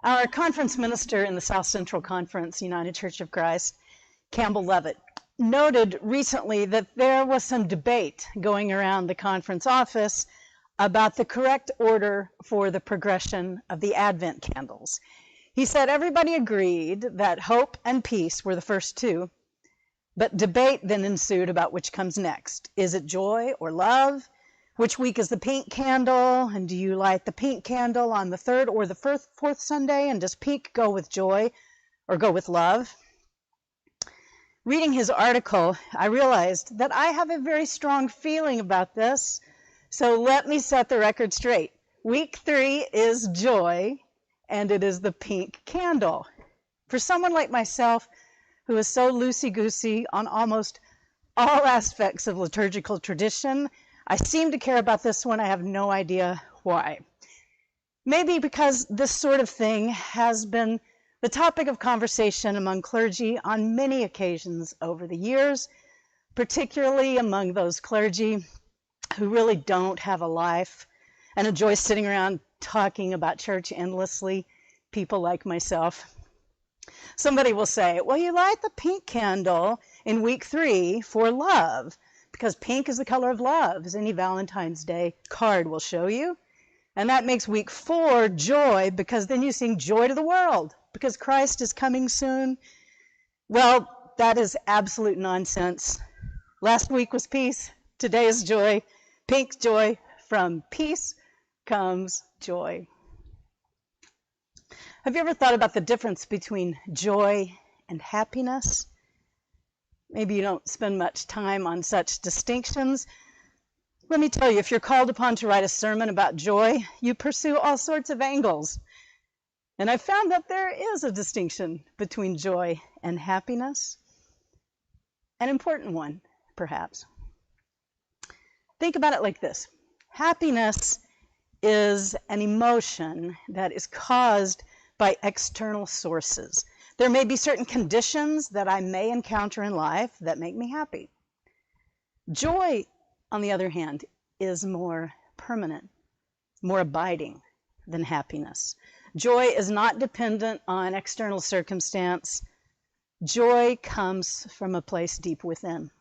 Our conference minister in the South Central Conference, United Church of Christ, Campbell Levitt, noted recently that there was some debate going around the conference office about the correct order for the progression of the Advent candles. He said everybody agreed that hope and peace were the first two, but debate then ensued about which comes next. Is it joy or love? Which week is the pink candle? And do you light the pink candle on the third or the fourth Sunday? And does pink go with joy or go with love? Reading his article, I realized that I have a very strong feeling about this. So let me set the record straight. Week 3 is joy, and it is the pink candle. For someone like myself, who is so loosey-goosey on almost all aspects of liturgical tradition, I seem to care about this one. I have no idea why. Maybe because this sort of thing has been the topic of conversation among clergy on many occasions over the years, particularly among those clergy who really don't have a life and enjoy sitting around talking about church endlessly, people like myself. Somebody will say, well, you light the pink candle in week 3 for love, because pink is the color of love, as any Valentine's Day card will show you. And that makes week 4 joy, because then you sing joy to the world, because Christ is coming soon. Well, that is absolute nonsense. Last week was peace. Today is joy. Pink joy. From peace comes joy. Have you ever thought about the difference between joy and happiness? Maybe you don't spend much time on such distinctions. Let me tell you, if you're called upon to write a sermon about joy, you pursue all sorts of angles. And I found that there is a distinction between joy and happiness. An important one, perhaps. Think about it like this. Happiness is an emotion that is caused by external sources. There may be certain conditions that I may encounter in life that make me happy. Joy, on the other hand, is more permanent, more abiding than happiness. Joy is not dependent on external circumstance. Joy comes from a place deep within.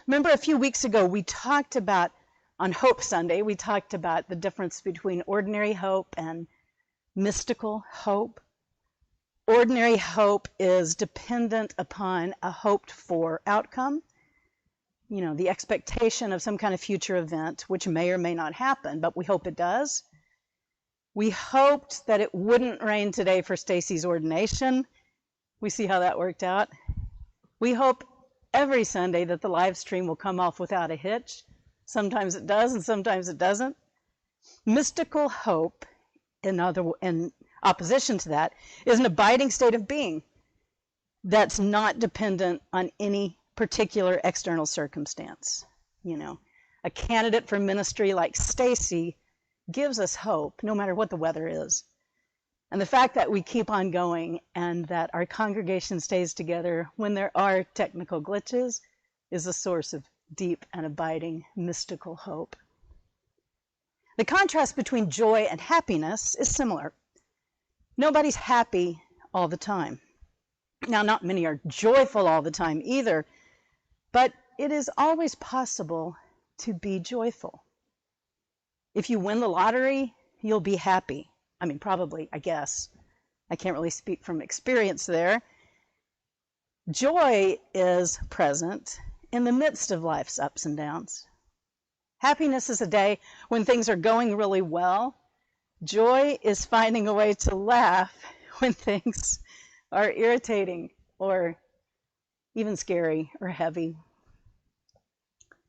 Remember a few weeks ago we talked about, on Hope Sunday, we talked about the difference between ordinary hope and mystical hope. Ordinary hope is dependent upon a hoped-for outcome, the expectation of some kind of future event, which may or may not happen, but we hope it does. We hoped that it wouldn't rain today for Stacy's ordination. We see how that worked out. We hope every Sunday that the live stream will come off without a hitch. Sometimes it does, and sometimes it doesn't. Mystical hope, in opposition to that, is an abiding state of being that's not dependent on any particular external circumstance. A candidate for ministry like Stacy gives us hope no matter what the weather is. And the fact that we keep on going and that our congregation stays together when there are technical glitches is a source of deep and abiding mystical hope. The contrast between joy and happiness is similar. Nobody's happy all the time. Now, not many are joyful all the time either, but it is always possible to be joyful. If you win the lottery, you'll be happy. Probably, I guess. I can't really speak from experience there. Joy is present in the midst of life's ups and downs. Happiness is a day when things are going really well. Joy is finding a way to laugh when things are irritating or even scary or heavy.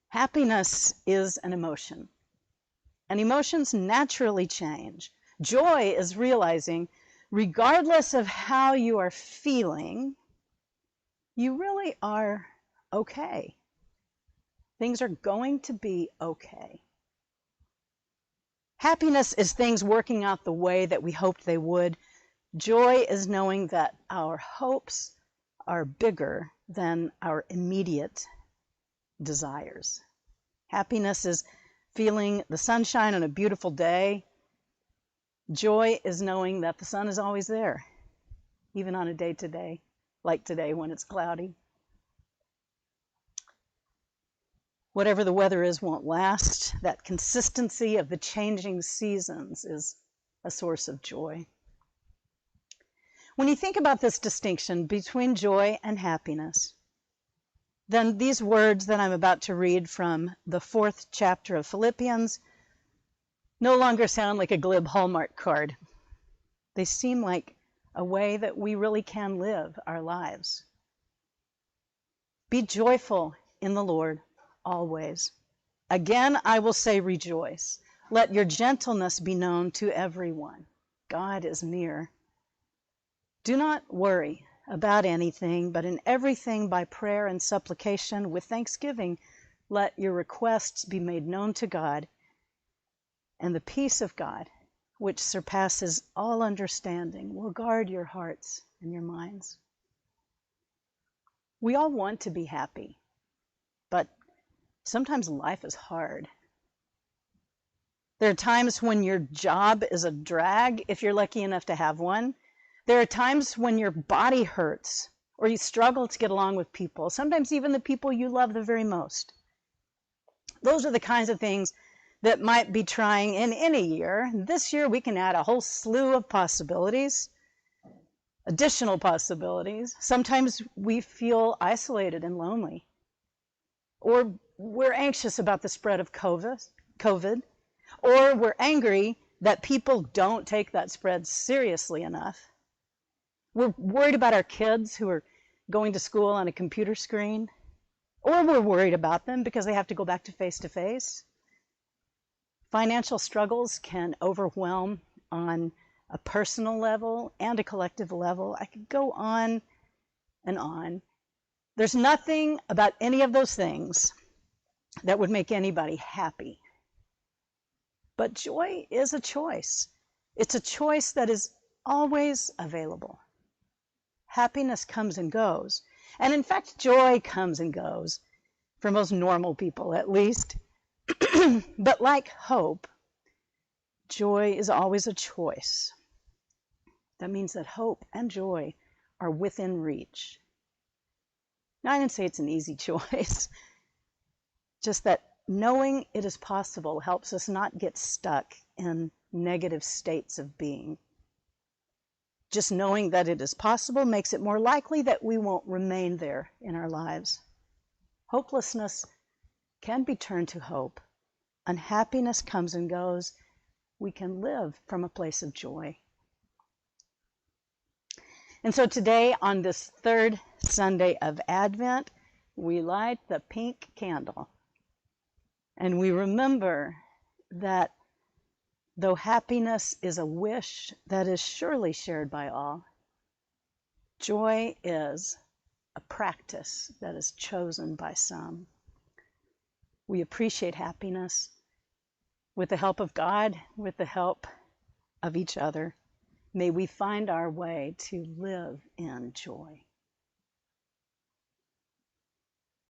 Happiness is an emotion, and emotions naturally change. Joy is realizing, regardless of how you are feeling, you really are okay. Things are going to be okay. Happiness is things working out the way that we hoped they would. Joy is knowing that our hopes are bigger than our immediate desires. Happiness is feeling the sunshine on a beautiful day, Joy is knowing that the sun is always there, even on a day-to-day, like today when it's cloudy. Whatever the weather is won't last. That consistency of the changing seasons is a source of joy. When you think about this distinction between joy and happiness, then these words that I'm about to read from the 4th chapter of Philippians no longer sound like a glib Hallmark card. They seem like a way that we really can live our lives. Be joyful in the Lord always. Again, I will say rejoice. Let your gentleness be known to everyone. God is near. Do not worry about anything, but in everything by prayer and supplication with thanksgiving, let your requests be made known to God, and the peace of God, which surpasses all understanding, will guard your hearts and your minds. We all want to be happy, but sometimes life is hard. There are times when your job is a drag, if you're lucky enough to have one. There are times when your body hurts or you struggle to get along with people, sometimes even the people you love the very most. Those are the kinds of things that might be trying in any year. This year we can add a whole slew of possibilities, additional possibilities. Sometimes we feel isolated and lonely, or we're anxious about the spread of COVID, or we're angry that people don't take that spread seriously enough. We're worried about our kids who are going to school on a computer screen, or we're worried about them because they have to go back to face-to-face. Financial struggles can overwhelm on a personal level and a collective level. I could go on and on. There's nothing about any of those things that would make anybody happy. But joy is a choice. It's a choice that is always available. Happiness comes and goes. And in fact, joy comes and goes, for most normal people at least. But like hope, joy is always a choice. That means that hope and joy are within reach. Now, I didn't say it's an easy choice, just that knowing it is possible helps us not get stuck in negative states of being. Just knowing that it is possible makes it more likely that we won't remain there in our lives. Hopelessness can be turned to hope. Unhappiness comes and goes. We can live from a place of joy. And so today, on this 3rd Sunday of Advent, we light the pink candle. And we remember that though happiness is a wish that is surely shared by all, joy is a practice that is chosen by some. We appreciate happiness with the help of God, with the help of each other. May we find our way to live in joy.